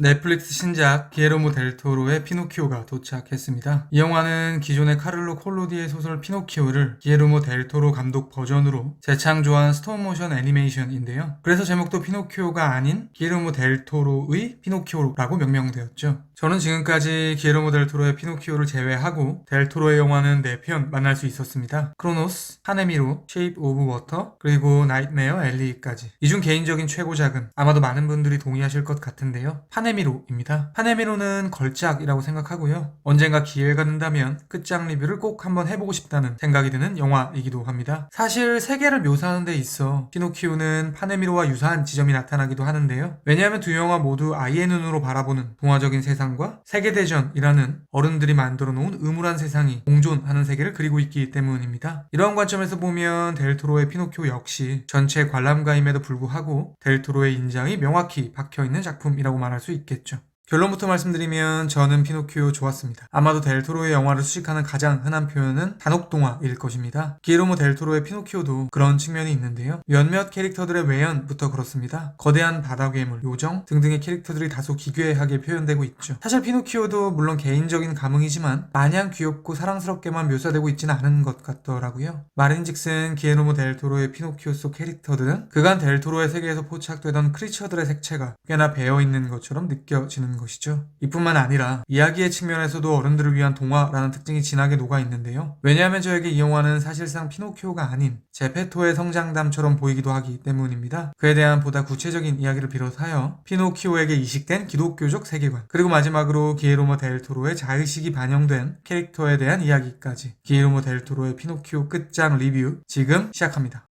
넷플릭스 신작 기에르모 델 토로의 피노키오가 도착했습니다. 이 영화는 기존의 카를로 콜로디의 소설 피노키오를 기에르모 델 토로 감독 버전으로 재창조한 스톱모션 애니메이션인데요. 그래서 제목도 피노키오가 아닌 기에르모 델 토로의 피노키오라고 명명되었죠. 저는 지금까지 기에르모 델 토로의 피노키오를 제외하고 델 토로의 영화는 4편 만날 수 있었습니다. 크로노스, 하네미로, 쉐입 오브 워터, 그리고 나이트메어 엘리까지. 이 중 개인적인 최고작은 아마도 많은 분들이 동의하실 것 같은데요. 파네미로입니다. 파네미로는 걸작이라고 생각하고요. 언젠가 기회가 된다면 끝장 리뷰를 꼭 한번 해보고 싶다는 생각이 드는 영화이기도 합니다. 사실 세계를 묘사하는 데 있어 피노키오는 파네미로와 유사한 지점이 나타나기도 하는데요. 왜냐하면 두 영화 모두 아이의 눈으로 바라보는 동화적인 세상과 세계대전이라는 어른들이 만들어 놓은 음울한 세상이 공존하는 세계를 그리고 있기 때문입니다. 이러한 관점에서 보면 델 토로의 피노키오 역시 전체 관람가임에도 불구하고 델 토로의 인장이 명확히 박혀있는 작품이라고 말할 수 있겠죠. 결론부터 말씀드리면 저는 피노키오 좋았습니다. 아마도 델 토로의 영화를 수식하는 가장 흔한 표현은 단옥동화일 것입니다. 기에르모 델 토로의 피노키오도 그런 측면이 있는데요. 몇몇 캐릭터들의 외연부터 그렇습니다. 거대한 바다 괴물, 요정 등등의 캐릭터들이 다소 기괴하게 표현되고 있죠. 사실 피노키오도 물론 개인적인 감흥이지만 마냥 귀엽고 사랑스럽게만 묘사되고 있지는 않은 것 같더라고요. 말인즉슨 기에르모 델 토로의 피노키오 속 캐릭터들은 그간 델 토로의 세계에서 포착되던 크리처들의 색채가 꽤나 배어있는 것처럼 느껴지는 것이죠. 이뿐만 아니라 이야기의 측면에서도 어른들을 위한 동화라는 특징이 진하게 녹아 있는데요. 왜냐하면 저에게 이 영화는 사실상 피노키오가 아닌 제페토의 성장담처럼 보이기도 하기 때문입니다. 그에 대한 보다 구체적인 이야기를 비롯하여 피노키오에게 이식된 기독교적 세계관, 그리고 마지막으로 기에르모 델 토로의 자의식이 반영된 캐릭터에 대한 이야기까지. 기에르모 델 토로의 피노키오 끝장 리뷰 지금 시작합니다.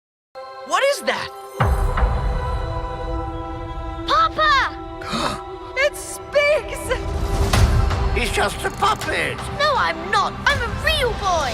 What is that? Papa! It speaks! He's just a puppet. No, I'm not. I'm a real boy.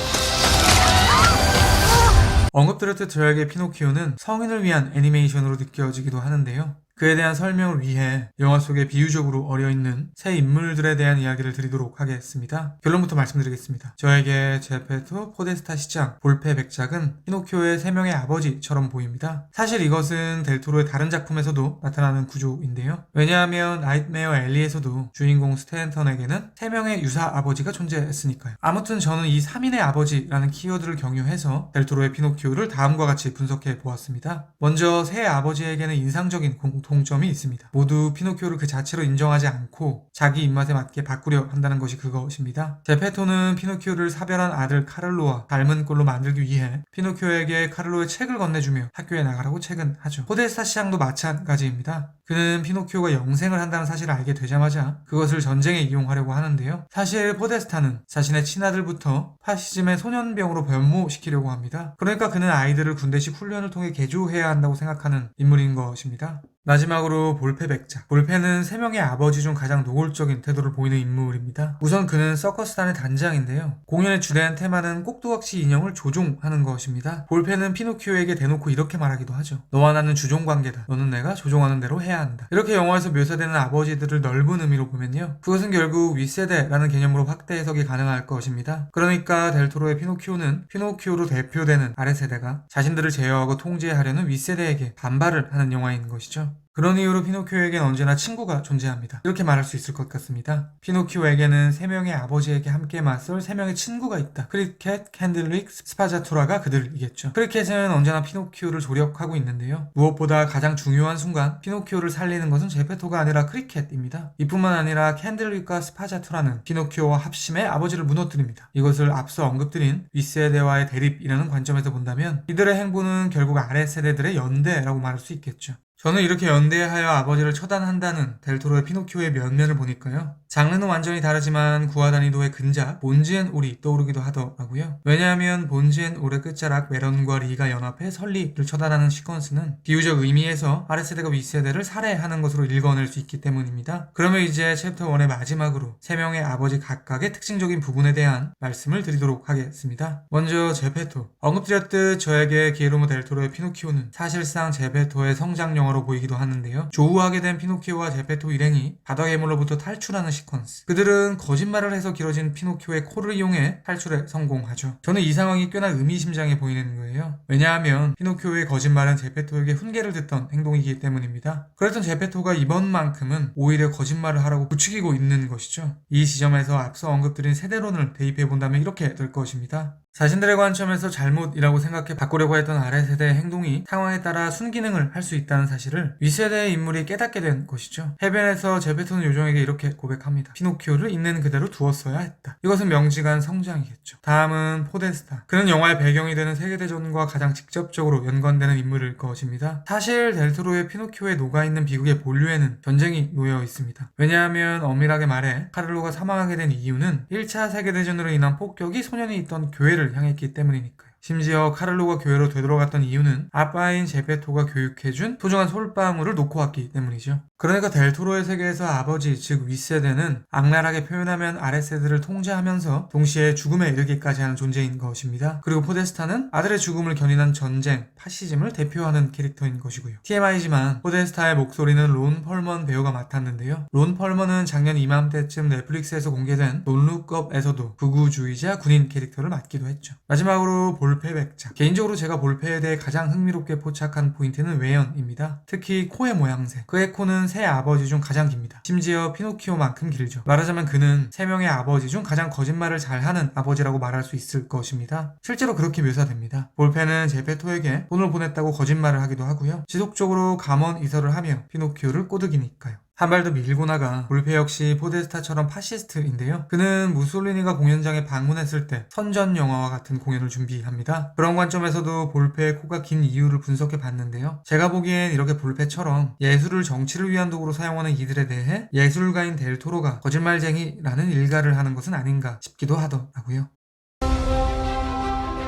언급드렸듯 저에게 피노키오는 성인을 위한 애니메이션으로 느껴지기도 하는데요. 그에 대한 설명을 위해 영화 속에 비유적으로 어려있는 새 인물들에 대한 이야기를 드리도록 하겠습니다. 결론부터 말씀드리겠습니다. 저에게 제페토, 포데스타 시장, 볼페 백작은 피노키오의 3명의 아버지처럼 보입니다. 사실 이것은 델 토로의 다른 작품에서도 나타나는 구조인데요. 왜냐하면 나이트메어 엘리에서도 주인공 스탠턴에게는 3명의 유사 아버지가 존재했으니까요. 아무튼 저는 이 3인의 아버지라는 키워드를 경유해서 델 토로의 피노키오를 다음과 같이 분석해 보았습니다. 먼저 새 아버지에게는 인상적인 공통점이 있습니다. 모두 피노키오를 그 자체로 인정하지 않고 자기 입맛에 맞게 바꾸려 한다는 것이 그것입니다. 제페토는 피노키오를 사별한 아들 카를로와 닮은 꼴로 만들기 위해 피노키오에게 카를로의 책을 건네주며 학교에 나가라고 책은하죠. 포데스타 시장도 마찬가지입니다. 그는 피노키오가 영생을 한다는 사실을 알게 되자마자 그것을 전쟁에 이용하려고 하는데요. 사실 포데스타는 자신의 친아들부터 파시즘의 소년병으로 변모시키려고 합니다. 그러니까 그는 아이들을 군대식 훈련을 통해 개조해야 한다고 생각하는 인물인 것입니다. 마지막으로 볼페 백작. 볼페는 3명의 아버지 중 가장 노골적인 태도를 보이는 인물입니다. 우선 그는 서커스단의 단장인데요. 공연의 주된 테마는 꼭두각시 인형을 조종하는 것입니다. 볼페는 피노키오에게 대놓고 이렇게 말하기도 하죠. 너와 나는 주종관계다. 너는 내가 조종하는 대로 해야 한다. 이렇게 영화에서 묘사되는 아버지들을 넓은 의미로 보면요. 그것은 결국 윗세대라는 개념으로 확대 해석이 가능할 것입니다. 그러니까 델 토로의 피노키오는 피노키오로 대표되는 아래세대가 자신들을 제어하고 통제하려는 윗세대에게 반발을 하는 영화인 것이죠. 그런 이유로 피노키오에겐 언제나 친구가 존재합니다. 이렇게 말할 수 있을 것 같습니다. 피노키오에게는 3명의 아버지에게 함께 맞설 3명의 친구가 있다. 크리켓, 캔들릭, 스파자토라가 그들이겠죠. 크리켓은 언제나 피노키오를 조력하고 있는데요. 무엇보다 가장 중요한 순간 피노키오를 살리는 것은 제페토가 아니라 크리켓입니다. 이뿐만 아니라 캔들릭과 스파자토라는 피노키오와 합심해 아버지를 무너뜨립니다. 이것을 앞서 언급드린 윗세대와의 대립이라는 관점에서 본다면 이들의 행보는 결국 아랫세대들의 연대라고 말할 수 있겠죠. 저는 이렇게 연대하여 아버지를 처단한다는 델 토로의 피노키오의 면면을 보니까요. 장르는 완전히 다르지만 구아다니도의 근작 본즈앤 올이 떠오르기도 하더라고요. 왜냐하면 본즈앤 올의 끝자락 멜런과 리가 연합해 설리를 처단하는 시퀀스는 비유적 의미에서 아랫세대가 윗세대를 살해하는 것으로 읽어낼 수 있기 때문입니다. 그러면 이제 챕터 1의 마지막으로 3명의 아버지 각각의 특징적인 부분에 대한 말씀을 드리도록 하겠습니다. 먼저 제페토. 언급드렸듯 저에게 기에르모 델 토로의 피노키오는 사실상 제페토의 성장 영화 영화로 보이기도 하는데요. 조우하게 된 피노키오와 제페토 일행이 바다 괴물로부터 탈출하는 시퀀스. 그들은 거짓말을 해서 길어진 피노키오의 코를 이용해 탈출에 성공하죠. 저는 이 상황이 꽤나 의미심장해 보이는 거예요. 왜냐하면 피노키오의 거짓말은 제페토에게 훈계를 듣던 행동이기 때문입니다. 그랬던 제페토가 이번만큼은 오히려 거짓말을 하라고 부추기고 있는 것이죠. 이 지점에서 앞서 언급드린 세대론을 대입해본다면 이렇게 될 것입니다. 자신들의 관점에서 잘못이라고 생각해 바꾸려고 했던 아래세대의 행동이 상황에 따라 순기능을 할 수 있다는 사실을 윗세대의 인물이 깨닫게 된 것이죠. 해변에서 제페토는 요정에게 이렇게 고백합니다. 피노키오를 있는 그대로 두었어야 했다. 이것은 명지간 성장이겠죠. 다음은 포데스타. 그는 영화의 배경이 되는 세계대전과 가장 직접적으로 연관되는 인물일 것입니다. 사실 델토로의 피노키오에 녹아있는 비극의 본류에는 전쟁이 놓여 있습니다. 왜냐하면 엄밀하게 말해 카를로가 사망하게 된 이유는 1차 세계대전으로 인한 폭격이 소년이 있던 교회를 향했기 때문이니까요. 심지어 카를로가 교회로 되돌아갔던 이유는 아빠인 제페토가 교육해준 소중한 솔방울을 놓고 왔기 때문이죠. 그러니까 델토로의 세계에서 아버지, 즉 윗세대는 악랄하게 표현하면 아랫세대를 통제하면서 동시에 죽음에 이르기까지 하는 존재인 것입니다. 그리고 포데스타는 아들의 죽음을 견인한 전쟁, 파시즘을 대표하는 캐릭터인 것이고요. TMI지만 포데스타의 목소리는 론 펄먼 배우가 맡았는데요. 론 펄먼은 작년 이맘때쯤 넷플릭스에서 공개된 Don't Look Up에서도 극우주의자 군인 캐릭터를 맡기도 했죠. 마지막으로 볼페 백작. 개인적으로 제가 볼페에 대해 가장 흥미롭게 포착한 포인트는 외연입니다. 특히 코의 모양새. 그의 코는 세 아버지 중 가장 깁니다. 심지어 피노키오만큼 길죠. 말하자면 그는 세 명의 아버지 중 가장 거짓말을 잘하는 아버지라고 말할 수 있을 것입니다. 실제로 그렇게 묘사됩니다. 볼페는 제페토에게 돈을 보냈다고 거짓말을 하기도 하고요. 지속적으로 감원 이설을 하며 피노키오를 꼬드기니까요. 한 발 더 밀고 나가 볼페 역시 포데스타처럼 파시스트인데요. 그는 무솔리니가 공연장에 방문했을 때 선전 영화와 같은 공연을 준비합니다. 그런 관점에서도 볼페의 코가 긴 이유를 분석해 봤는데요. 제가 보기엔 이렇게 볼페처럼 예술을 정치를 위한 도구로 사용하는 이들에 대해 예술가인 델토로가 거짓말쟁이라는 일가를 하는 것은 아닌가 싶기도 하더라고요.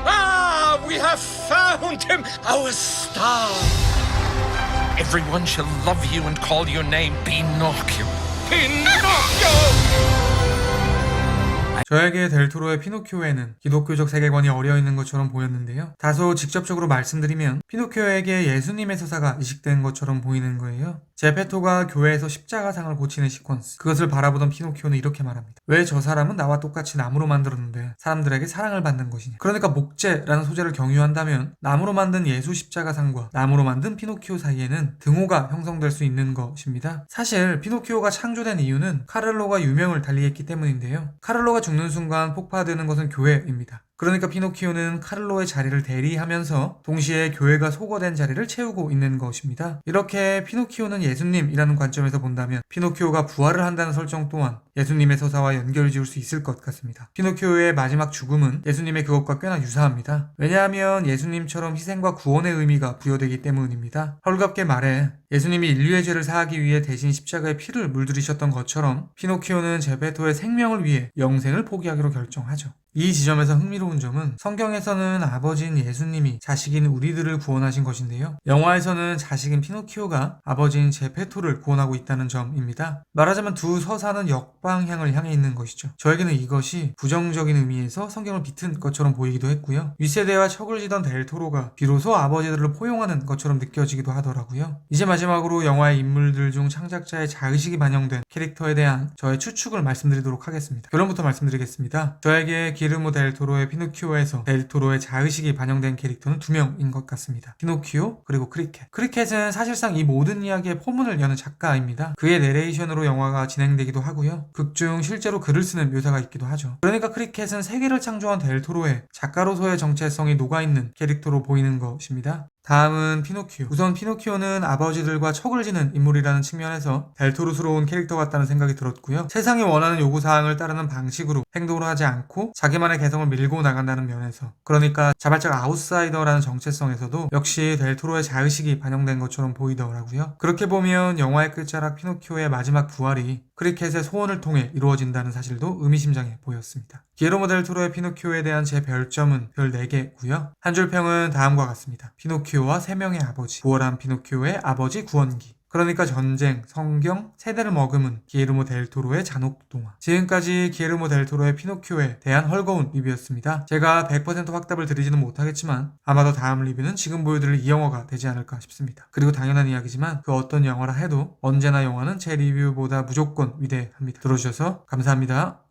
Ah, we have found him, our star. Everyone shall love you and call your name Pinocchio. Pinocchio! 저에게 델토로의 피노키오에는 기독교적 세계관이 어려있는 것처럼 보였는데요. 다소 직접적으로 말씀드리면 피노키오에게 예수님의 서사가 이식된 것처럼 보이는 거예요. 제페토가 교회에서 십자가상을 고치는 시퀀스. 그것을 바라보던 피노키오는 이렇게 말합니다. 왜 저 사람은 나와 똑같이 나무로 만들었는데 사람들에게 사랑을 받는 것이냐. 그러니까 목재라는 소재를 경유한다면 나무로 만든 예수 십자가상과 나무로 만든 피노키오 사이에는 등호가 형성될 수 있는 것입니다. 사실 피노키오가 창조된 이유는 카를로가 유명을 달리했기 때문인데요. 카를로가 죽는 순간 폭파되는 것은 교회입니다. 그러니까 피노키오는 카를로의 자리를 대리하면서 동시에 교회가 소거된 자리를 채우고 있는 것입니다. 이렇게 피노키오는 예수님이라는 관점에서 본다면 피노키오가 부활을 한다는 설정 또한 예수님의 서사와 연결지을 수 있을 것 같습니다. 피노키오의 마지막 죽음은 예수님의 그것과 꽤나 유사합니다. 왜냐하면 예수님처럼 희생과 구원의 의미가 부여되기 때문입니다. 헐갑게 말해 예수님이 인류의 죄를 사하기 위해 대신 십자가에 피를 물들이셨던 것처럼 피노키오는 제페토의 생명을 위해 영생을 포기하기로 결정하죠. 이 지점에서 흥미로운 점은 성경에서는 아버지인 예수님이 자식인 우리들을 구원하신 것인데요. 영화에서는 자식인 피노키오가 아버지인 제페토를 구원하고 있다는 점입니다. 말하자면 두 서사는 역방향을 향해 있는 것이죠. 저에게는 이것이 부정적인 의미에서 성경을 비튼 것처럼 보이기도 했고요. 윗세대와 척을 지던 델토로가 비로소 아버지들을 포용하는 것처럼 느껴지기도 하더라고요. 이제 마지막으로 영화의 인물들 중 창작자의 자의식이 반영된 캐릭터에 대한 저의 추측을 말씀드리도록 하겠습니다. 결론부터 말씀드리겠습니다. 저에게 기르모 델토로의 피노키오에서 델토로의 자의식이 반영된 캐릭터는 두 명인 것 같습니다. 피노키오 그리고 크리켓. 크리켓은 사실상 이 모든 이야기의 포문을 여는 작가입니다. 그의 내레이션으로 영화가 진행되기도 하고요. 극중 실제로 글을 쓰는 묘사가 있기도 하죠. 그러니까 크리켓은 세계를 창조한 델토로의 작가로서의 정체성이 녹아있는 캐릭터로 보이는 것입니다. 다음은 피노키오. 우선 피노키오는 아버지들과 척을 지는 인물이라는 측면에서 델토로스러운 캐릭터 같다는 생각이 들었고요. 세상이 원하는 요구사항을 따르는 방식으로 행동을 하지 않고 자기만의 개성을 밀고 나간다는 면에서, 그러니까 자발적 아웃사이더라는 정체성에서도 역시 델토로의 자의식이 반영된 것처럼 보이더라고요. 그렇게 보면 영화의 끝자락 피노키오의 마지막 부활이 크리켓의 소원을 통해 이루어진다는 사실도 의미심장해 보였습니다. 기에르모 델 토로의 피노키오에 대한 제 별점은 별 4개고요. 한 줄 평은 다음과 같습니다. 피노키오와 3명의 아버지, 부활한 피노키오의 아버지 구원기. 그러니까 전쟁, 성경, 세대를 머금은 기에르모 델 토로의 잔혹 동화. 지금까지 기에르모 델 토로의 피노키오에 대한 헐거운 리뷰였습니다. 제가 100% 확답을 드리지는 못하겠지만 아마도 다음 리뷰는 지금 보여드릴 이 영화가 되지 않을까 싶습니다. 그리고 당연한 이야기지만 그 어떤 영화라 해도 언제나 영화는 제 리뷰보다 무조건 위대합니다. 들어주셔서 감사합니다.